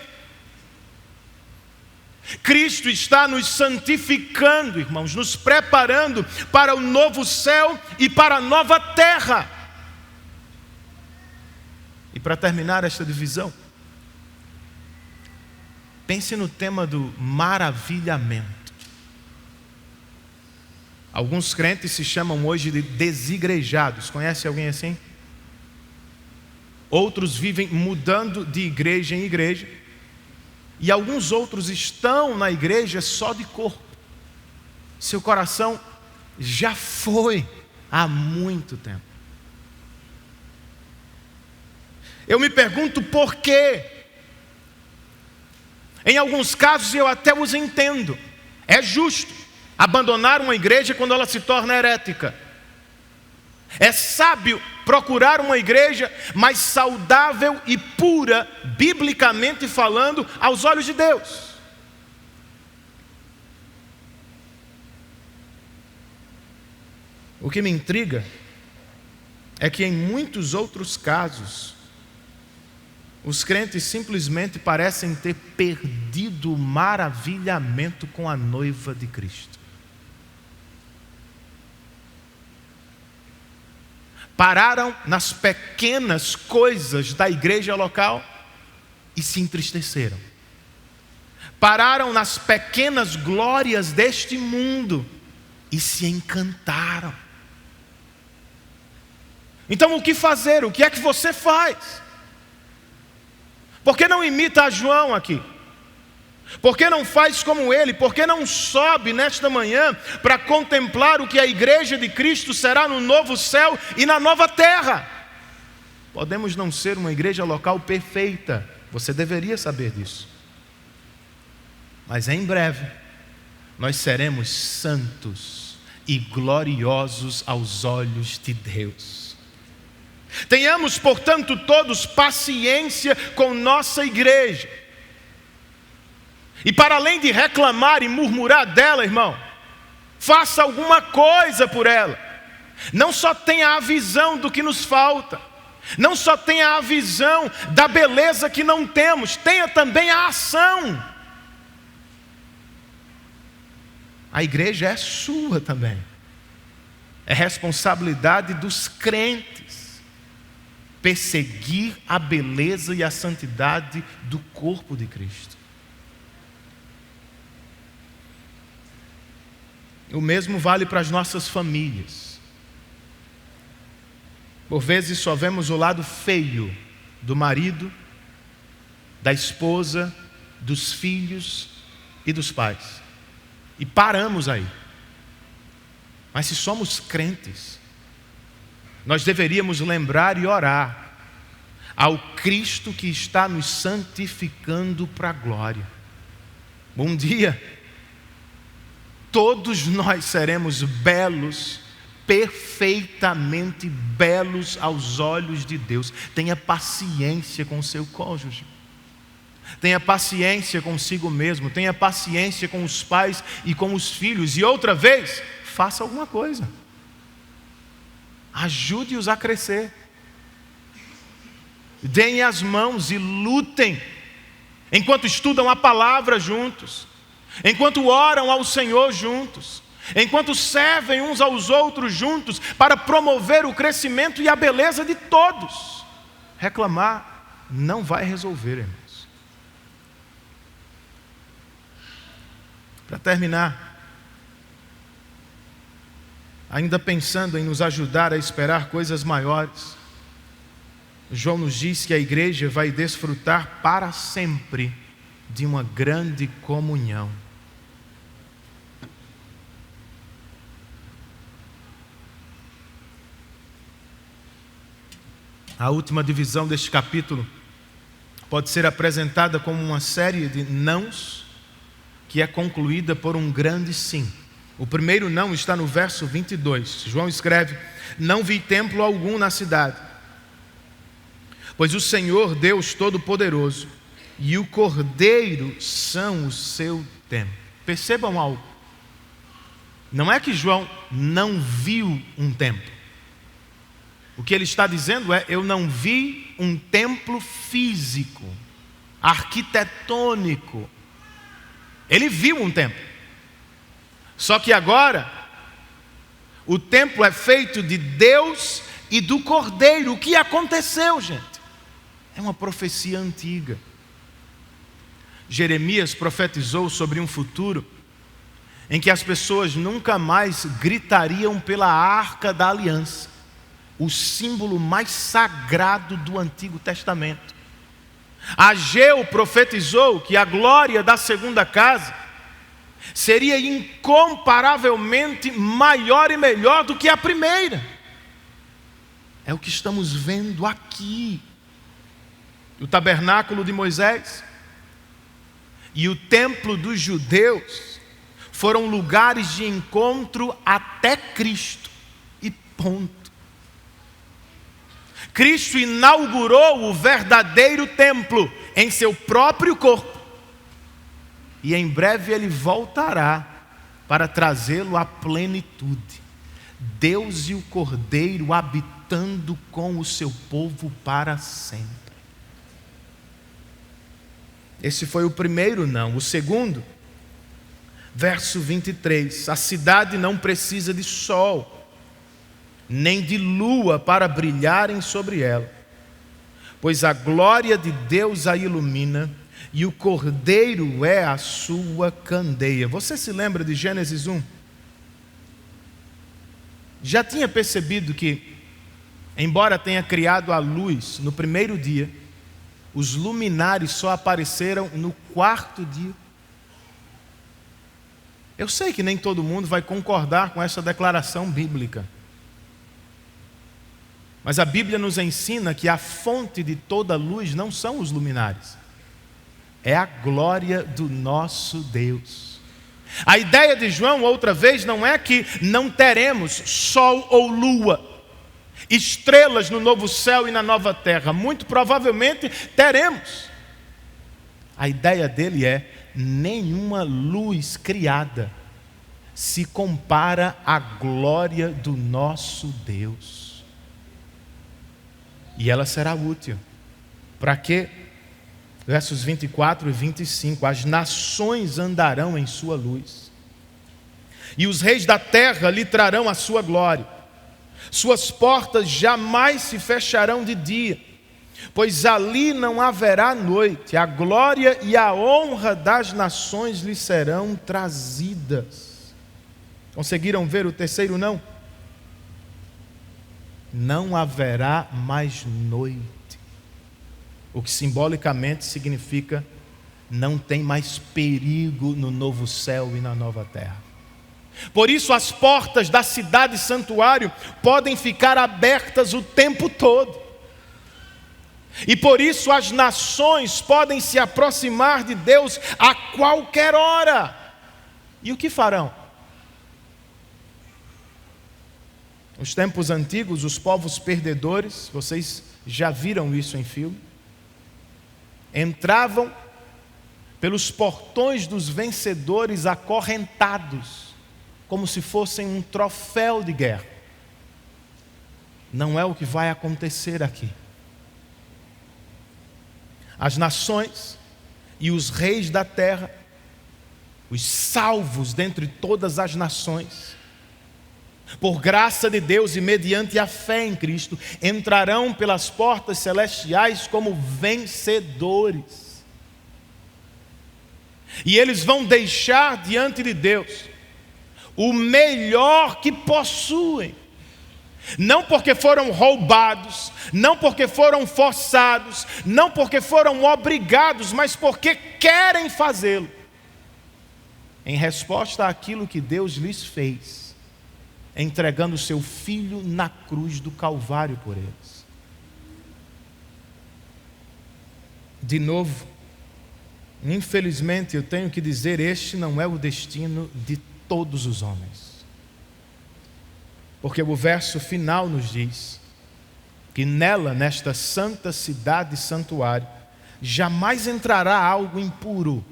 Cristo está nos santificando, irmãos, nos preparando para o novo céu e para a nova terra. E para terminar esta divisão, pense no tema do maravilhamento. Alguns crentes se chamam hoje de desigrejados. Conhece alguém assim? Outros vivem mudando de igreja em igreja. E alguns outros estão na igreja só de corpo. Seu coração já foi há muito tempo. Eu me pergunto por quê. Em alguns casos eu até os entendo. É justo abandonar uma igreja quando ela se torna herética. É sábio procurar uma igreja mais saudável e pura, biblicamente falando, aos olhos de Deus. O que me intriga é que em muitos outros casos, os crentes simplesmente parecem ter perdido o maravilhamento com a noiva de Cristo. Pararam nas pequenas coisas da igreja local e se entristeceram. Pararam nas pequenas glórias deste mundo e se encantaram. Então o que fazer? O que é que você faz? Por que não imita a João aqui? Por que não faz como ele? Por que não sobe nesta manhã para contemplar o que a igreja de Cristo será no novo céu e na nova terra? Podemos não ser uma igreja local perfeita, você deveria saber disso. Mas em breve, nós seremos santos e gloriosos aos olhos de Deus. Tenhamos, portanto, todos paciência com nossa igreja. E para além de reclamar e murmurar dela, irmão, faça alguma coisa por ela. Não só tenha a visão do que nos falta, não só tenha a visão da beleza que não temos, tenha também a ação. A igreja é sua também. É responsabilidade dos crentes perseguir a beleza e a santidade do corpo de Cristo. O mesmo vale para as nossas famílias. Por vezes só vemos o lado feio do marido, da esposa, dos filhos e dos pais. E paramos aí. Mas se somos crentes, nós deveríamos lembrar e orar ao Cristo que está nos santificando para a glória. Um dia, todos nós seremos belos, perfeitamente belos aos olhos de Deus. Tenha paciência com o seu cônjuge. Tenha paciência consigo mesmo. Tenha paciência com os pais e com os filhos. E outra vez, faça alguma coisa. Ajude-os a crescer. Deem as mãos e lutem enquanto estudam a palavra juntos, enquanto oram ao Senhor juntos, enquanto servem uns aos outros juntos para promover o crescimento e a beleza de todos. Reclamar não vai resolver, irmãos. Para terminar, ainda pensando em nos ajudar a esperar coisas maiores, João nos diz que a igreja vai desfrutar para sempre de uma grande comunhão. A última divisão deste capítulo pode ser apresentada como uma série de nãos que é concluída por um grande sim. O primeiro não está no verso 22. João escreve: não vi templo algum na cidade, pois o Senhor Deus Todo-Poderoso e o Cordeiro são o seu templo. Percebam algo. Não é que João não viu um templo. O que ele está dizendo é: eu não vi um templo físico, arquitetônico. Ele viu um templo. Só que agora, o templo é feito de Deus e do Cordeiro. O que aconteceu, gente? É uma profecia antiga. Jeremias profetizou sobre um futuro em que as pessoas nunca mais gritariam pela Arca da Aliança, o símbolo mais sagrado do Antigo Testamento. Ageu profetizou que a glória da segunda casa seria incomparavelmente maior e melhor do que a primeira. É o que estamos vendo aqui. O tabernáculo de Moisés e o templo dos judeus foram lugares de encontro até Cristo. E ponto. Cristo inaugurou o verdadeiro templo em seu próprio corpo. E em breve ele voltará para trazê-lo à plenitude. Deus e o Cordeiro habitando com o seu povo para sempre. Esse foi o primeiro não. O segundo, verso 23. A cidade não precisa de sol, nem de lua para brilharem sobre ela, pois a glória de Deus a ilumina e o Cordeiro é a sua candeia. Você se lembra de Gênesis 1? Já tinha percebido que, embora tenha criado a luz no primeiro dia, os luminares só apareceram no quarto dia? Eu sei que nem todo mundo vai concordar com essa declaração bíblica, mas a Bíblia nos ensina que a fonte de toda luz não são os luminares, é a glória do nosso Deus. A ideia de João, outra vez, não é que não teremos sol ou lua, estrelas no novo céu e na nova terra. Muito provavelmente teremos. A ideia dele é: nenhuma luz criada se compara à glória do nosso Deus. E ela será útil. Para quê? Versos 24 e 25. As nações andarão em sua luz, e os reis da terra lhe trarão a sua glória. Suas portas jamais se fecharão de dia, pois ali não haverá noite. A glória e a honra das nações lhe serão trazidas. Conseguiram ver o terceiro não? Não haverá mais noite, o que simbolicamente significa não tem mais perigo no novo céu e na nova terra. Por isso as portas da cidade santuário podem ficar abertas o tempo todo, e por isso as nações podem se aproximar de Deus a qualquer hora. E o que farão? Nos tempos antigos, os povos perdedores, vocês já viram isso em filme, entravam pelos portões dos vencedores acorrentados, como se fossem um troféu de guerra. Não é o que vai acontecer aqui. As nações e os reis da terra os salvos dentre todas as nações, por graça de Deus e mediante a fé em Cristo, entrarão pelas portas celestiais como vencedores. E eles vão deixar diante de Deus o melhor que possuem. Não porque foram roubados, não porque foram forçados, não porque foram obrigados, mas porque querem fazê-lo, em resposta àquilo que Deus lhes fez, entregando o seu Filho na cruz do Calvário por eles. De novo, infelizmente eu tenho que dizer, este não é o destino de todos os homens. Porque o verso final nos diz que nela, nesta santa cidade e santuário, jamais entrará algo impuro,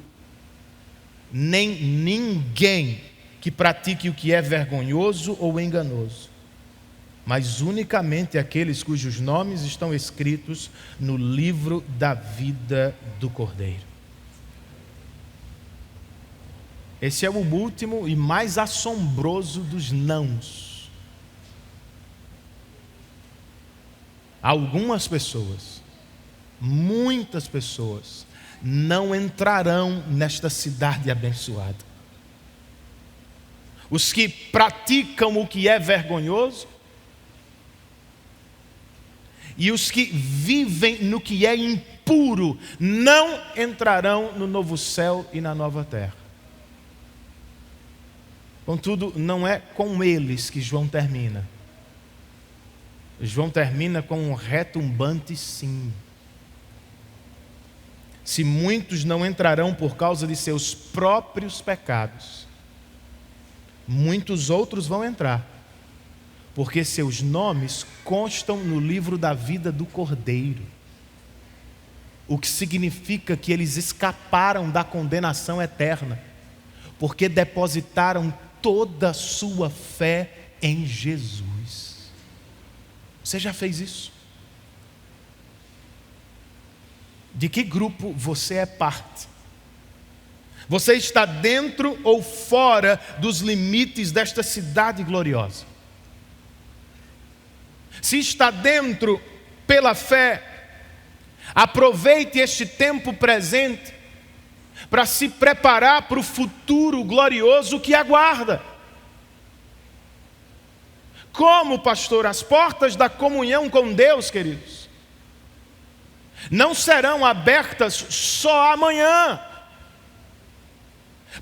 nem ninguém que pratique o que é vergonhoso ou enganoso, mas unicamente aqueles cujos nomes estão escritos no livro da vida do Cordeiro. Esse é o último e mais assombroso dos nãos. Algumas pessoas, muitas pessoas, não entrarão nesta cidade abençoada. Os que praticam o que é vergonhoso e os que vivem no que é impuro não entrarão no novo céu e na nova terra. Contudo, não é com eles que João termina. João termina com um retumbante sim. Se muitos não entrarão por causa de seus próprios pecados, muitos outros vão entrar, porque seus nomes constam no livro da vida do Cordeiro. O que significa que eles escaparam da condenação eterna, porque depositaram toda a sua fé em Jesus. Você já fez isso? De que grupo você é parte? Você está dentro ou fora dos limites desta cidade gloriosa? Se está dentro pela fé, aproveite este tempo presente para se preparar para o futuro glorioso que aguarda. Como, pastor? As portas da comunhão com Deus, queridos, não serão abertas só amanhã.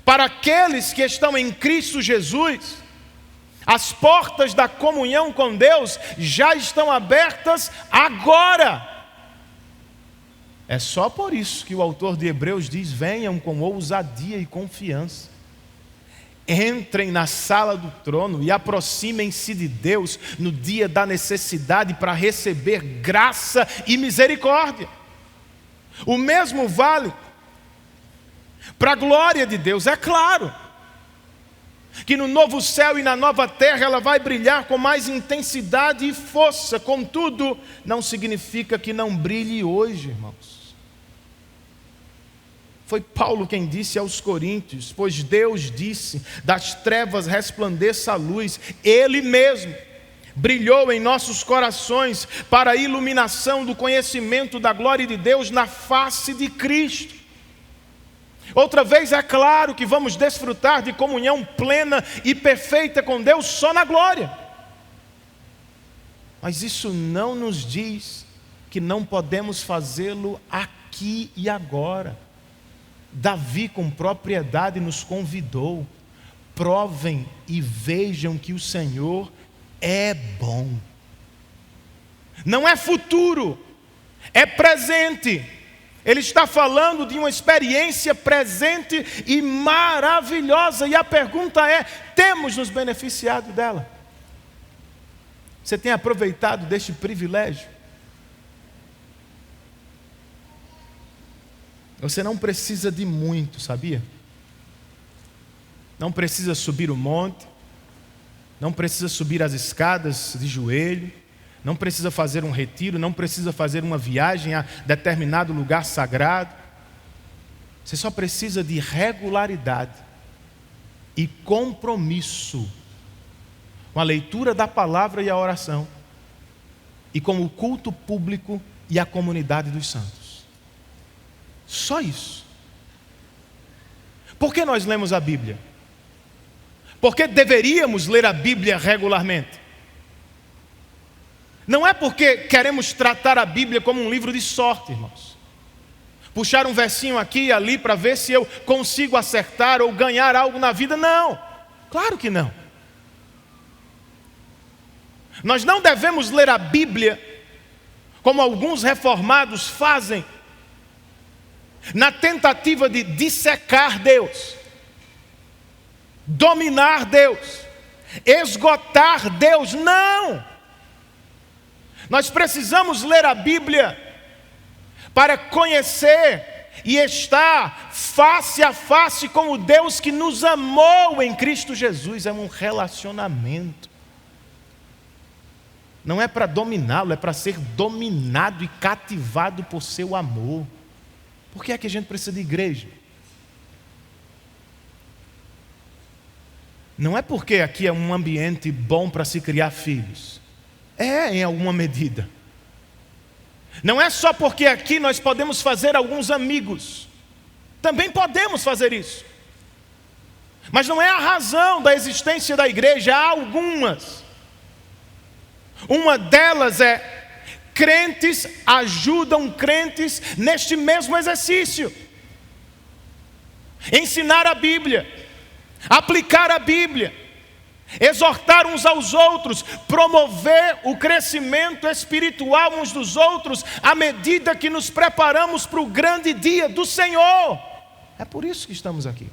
Para aqueles que estão em Cristo Jesus, as portas da comunhão com Deus já estão abertas agora. É só por isso que o autor de Hebreus diz: venham com ousadia e confiança. Entrem na sala do trono e aproximem-se de Deus no dia da necessidade para receber graça e misericórdia. O mesmo vale para a glória de Deus. É claro que no novo céu e na nova terra ela vai brilhar com mais intensidade e força. Contudo, não significa que não brilhe hoje, irmãos. Foi Paulo quem disse aos Coríntios: pois Deus disse, das trevas resplandeça a luz. Ele mesmo brilhou em nossos corações para a iluminação do conhecimento da glória de Deus na face de Cristo. Outra vez, é claro que vamos desfrutar de comunhão plena e perfeita com Deus só na glória. Mas isso não nos diz que não podemos fazê-lo aqui e agora. Davi com propriedade nos convidou: provem e vejam que o Senhor é bom. Não é futuro, é presente. Ele está falando de uma experiência presente e maravilhosa. E a pergunta é: temos nos beneficiado dela? Você tem aproveitado deste privilégio? Você não precisa de muito, sabia? Não precisa subir o monte, não precisa subir as escadas de joelho, não precisa fazer um retiro, não precisa fazer uma viagem a determinado lugar sagrado. Você só precisa de regularidade e compromisso com a leitura da palavra e a oração, e com o culto público e a comunidade dos santos. Só isso. Por que nós lemos a Bíblia? Porque deveríamos ler a Bíblia regularmente. Não é porque queremos tratar a Bíblia como um livro de sorte, irmãos. Puxar um versinho aqui e ali para ver se eu consigo acertar ou ganhar algo na vida. Não, claro que não. Nós não devemos ler a Bíblia como alguns reformados fazem, na tentativa de dissecar Deus, dominar Deus, esgotar Deus. Não! Nós precisamos ler a Bíblia para conhecer e estar face a face com o Deus que nos amou em Cristo Jesus. É um relacionamento. Não é para dominá-lo, é para ser dominado e cativado por seu amor. Por que é que a gente precisa de igreja? Não é porque aqui é um ambiente bom para se criar filhos. É, em alguma medida. Não é só porque aqui nós podemos fazer alguns amigos. Também podemos fazer isso. Mas não é a razão da existência da igreja. Há algumas. Uma delas é: crentes ajudam crentes neste mesmo exercício. Ensinar a Bíblia, aplicar a Bíblia, exortar uns aos outros, promover o crescimento espiritual uns dos outros, à medida que nos preparamos para o grande dia do Senhor. É por isso que estamos aqui.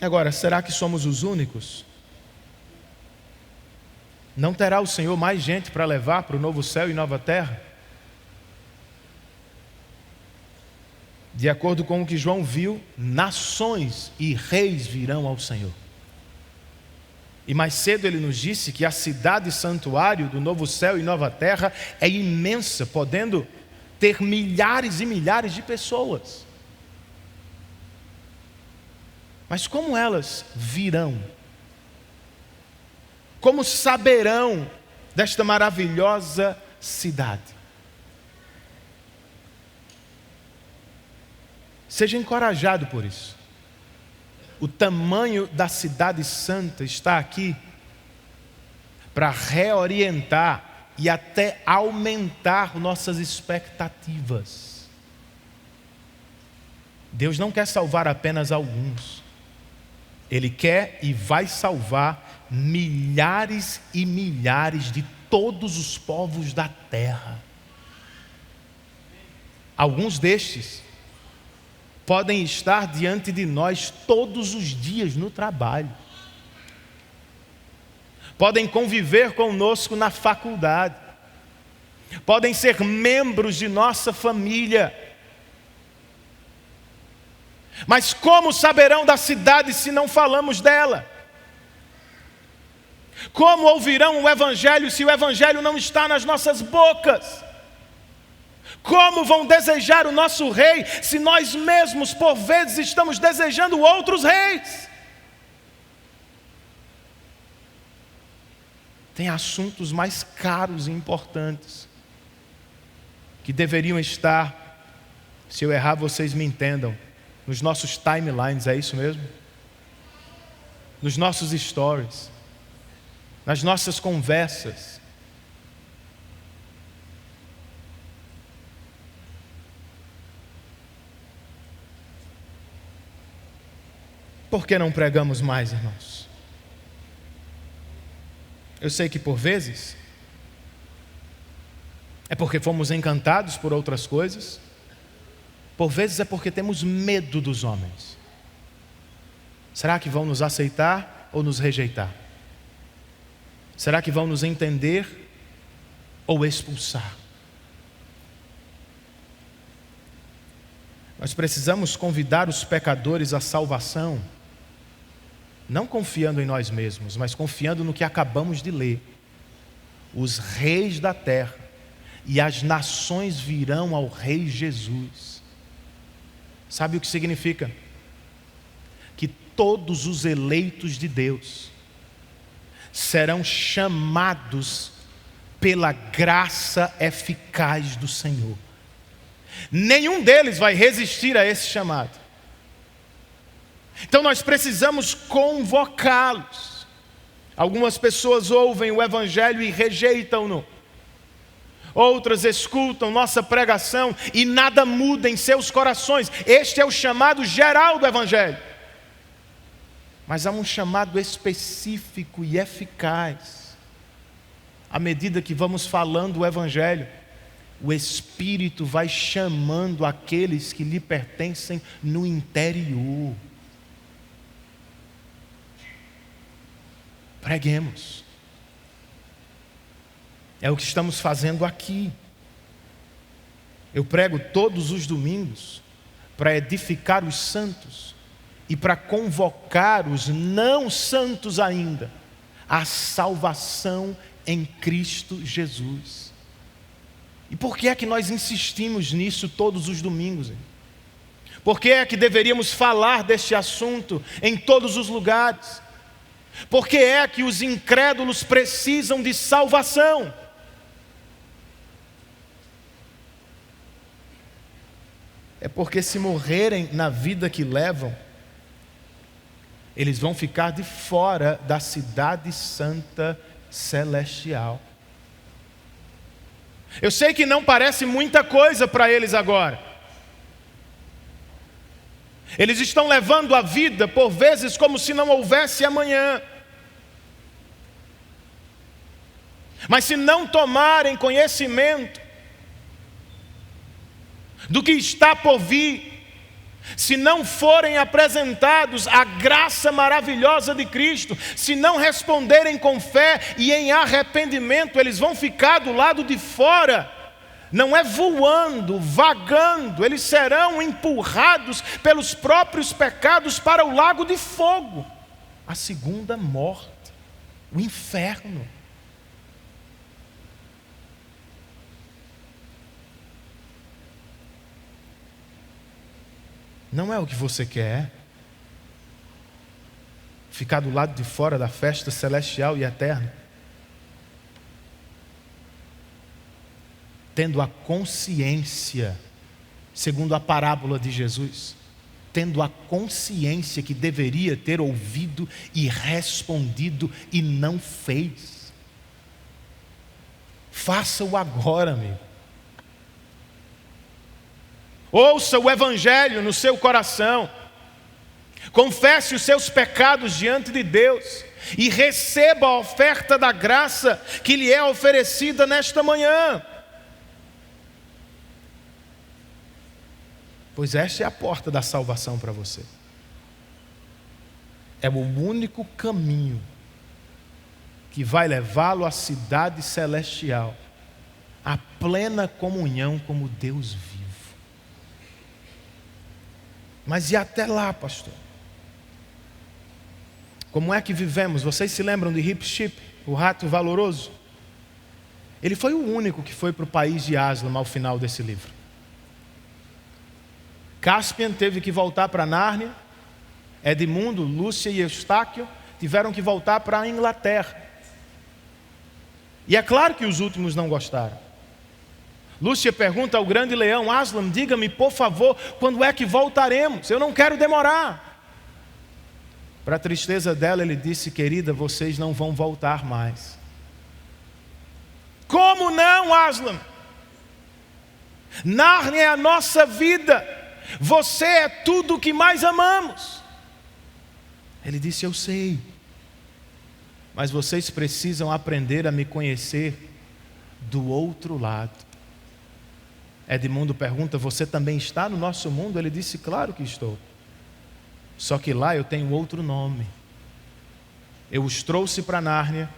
Agora, será que somos os únicos? Não terá o Senhor mais gente para levar para o novo céu e nova terra? De acordo com o que João viu, nações e reis virão ao Senhor. E mais cedo ele nos disse que a cidade santuário do novo céu e nova terra é imensa, podendo ter milhares e milhares de pessoas. Mas como elas virão? Como saberão desta maravilhosa cidade? Seja encorajado por isso. O tamanho da cidade santa está aqui para reorientar e até aumentar nossas expectativas. Deus não quer salvar apenas alguns. Ele quer e vai salvar milhares e milhares de todos os povos da terra. Alguns destes podem estar diante de nós todos os dias no trabalho. Podem conviver conosco na faculdade. Podem ser membros de nossa família. Mas como saberão da cidade se não falamos dela? Como ouvirão o Evangelho se o Evangelho não está nas nossas bocas? Como vão desejar o nosso rei se nós mesmos por vezes estamos desejando outros reis? Tem assuntos mais caros e importantes que deveriam estar, se eu errar vocês me entendam, nos nossos timelines, é isso mesmo? Nos nossos stories, nas nossas conversas. Por que não pregamos mais, irmãos? Eu sei que por vezes é porque fomos encantados por outras coisas. Por vezes é porque temos medo dos homens. Será que vão nos aceitar ou nos rejeitar? Será que vão nos entender ou expulsar? Nós precisamos convidar os pecadores à salvação, não confiando em nós mesmos, mas confiando no que acabamos de ler. Os reis da terra e as nações virão ao Rei Jesus. Sabe o que significa? Que todos os eleitos de Deus serão chamados pela graça eficaz do Senhor. Nenhum deles vai resistir a esse chamado. Então nós precisamos convocá-los. Algumas pessoas ouvem o Evangelho e rejeitam-no. Outras escutam nossa pregação e nada muda em seus corações. Este é o chamado geral do Evangelho. Mas há um chamado específico e eficaz. À medida que vamos falando o Evangelho, o Espírito vai chamando aqueles que lhe pertencem no interior. Preguemos. É o que estamos fazendo aqui. Eu prego todos os domingos para edificar os santos e para convocar os não santos ainda à salvação em Cristo Jesus. E por que é que nós insistimos nisso todos os domingos? Por que é que deveríamos falar deste assunto em todos os lugares? Por que é que os incrédulos precisam de salvação? É porque se morrerem na vida que levam, eles vão ficar de fora da cidade santa celestial. Eu sei que não parece muita coisa para eles agora. Eles estão levando a vida, por vezes, como se não houvesse amanhã. Mas se não tomarem conhecimento do que está por vir, se não forem apresentados à graça maravilhosa de Cristo, se não responderem com fé e em arrependimento, eles vão ficar do lado de fora. Não é voando, vagando, eles serão empurrados pelos próprios pecados para o lago de fogo, a segunda morte, o inferno. Não é o que você quer? Ficar do lado de fora da festa celestial e eterna? Tendo a consciência, segundo a parábola de Jesus, tendo a consciência que deveria ter ouvido e respondido e não fez. Faça-o agora, amigo. Ouça o Evangelho no seu coração, confesse os seus pecados diante de Deus e receba a oferta da graça que lhe é oferecida nesta manhã. Pois esta é a porta da salvação para você. É o único caminho que vai levá-lo à cidade celestial, à plena comunhão como Deus vivo. Mas e até lá, pastor? Como é que vivemos? Vocês se lembram de Hip Chip, o rato valoroso? Ele foi o único que foi para o país de Aslan ao final desse livro. Caspian teve que voltar para Nárnia. Edmundo, Lúcia e Eustáquio tiveram que voltar para a Inglaterra. E é claro que os últimos não gostaram. Lúcia pergunta ao grande leão: Aslan, diga-me por favor, quando é que voltaremos? Eu não quero demorar. Para a tristeza dela, ele disse: querida, vocês não vão voltar mais. Como não, Aslan? Nárnia é a nossa vida. Você é tudo o que mais amamos. Ele disse: eu sei, mas vocês precisam aprender a me conhecer do outro lado. Edmundo pergunta: você também está no nosso mundo? Ele disse: claro que estou. Só que lá eu tenho outro nome. Eu os trouxe para Nárnia,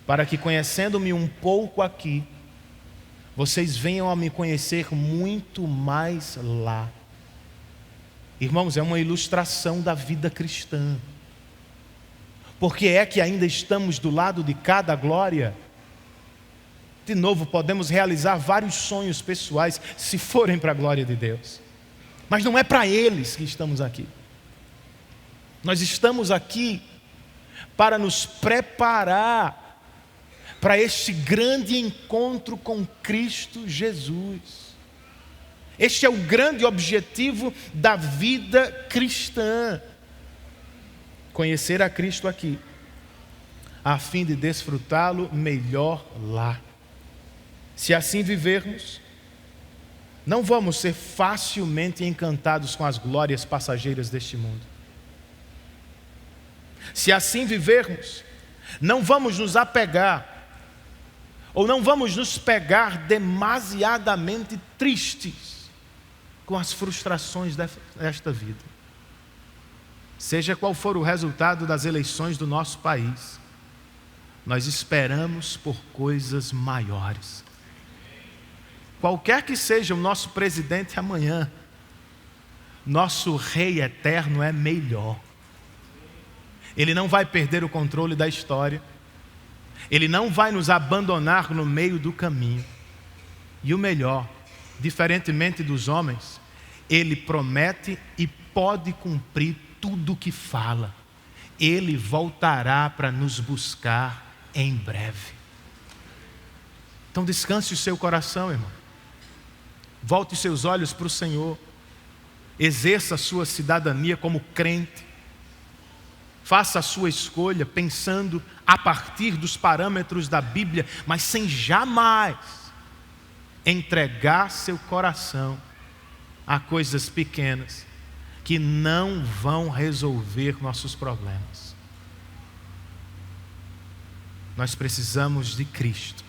para que, conhecendo-me um pouco aqui, vocês venham a me conhecer muito mais lá. Irmãos, é uma ilustração da vida cristã. Porque é que ainda estamos do lado de cada glória? De novo, podemos realizar vários sonhos pessoais se forem para a glória de Deus. Mas não é para eles que estamos aqui. Nós estamos aqui para nos preparar para este grande encontro com Cristo Jesus. Este é o grande objetivo da vida cristã. Conhecer a Cristo aqui, a fim de desfrutá-lo melhor lá. Se assim vivermos, não vamos ser facilmente encantados com as glórias passageiras deste mundo. Se assim vivermos, não vamos nos apegar, ou não vamos nos pegar demasiadamente tristes com as frustrações desta vida. Seja qual for o resultado das eleições do nosso país, nós esperamos por coisas maiores. Qualquer que seja o nosso presidente amanhã, nosso Rei eterno é melhor. Ele não vai perder o controle da história. Ele não vai nos abandonar no meio do caminho. E o melhor, diferentemente dos homens, Ele promete e pode cumprir tudo o que fala. Ele voltará para nos buscar em breve. Então descanse o seu coração, irmão. Volte seus olhos para o Senhor. Exerça a sua cidadania como crente. Faça a sua escolha pensando a partir dos parâmetros da Bíblia, mas sem jamais entregar seu coração a coisas pequenas que não vão resolver nossos problemas. Nós precisamos de Cristo,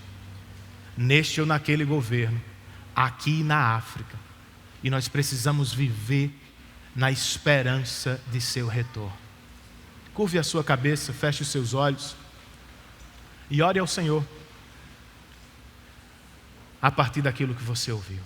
neste ou naquele governo, aqui na África, e nós precisamos viver na esperança de seu retorno. Curve a sua cabeça, feche os seus olhos e ore ao Senhor a partir daquilo que você ouviu.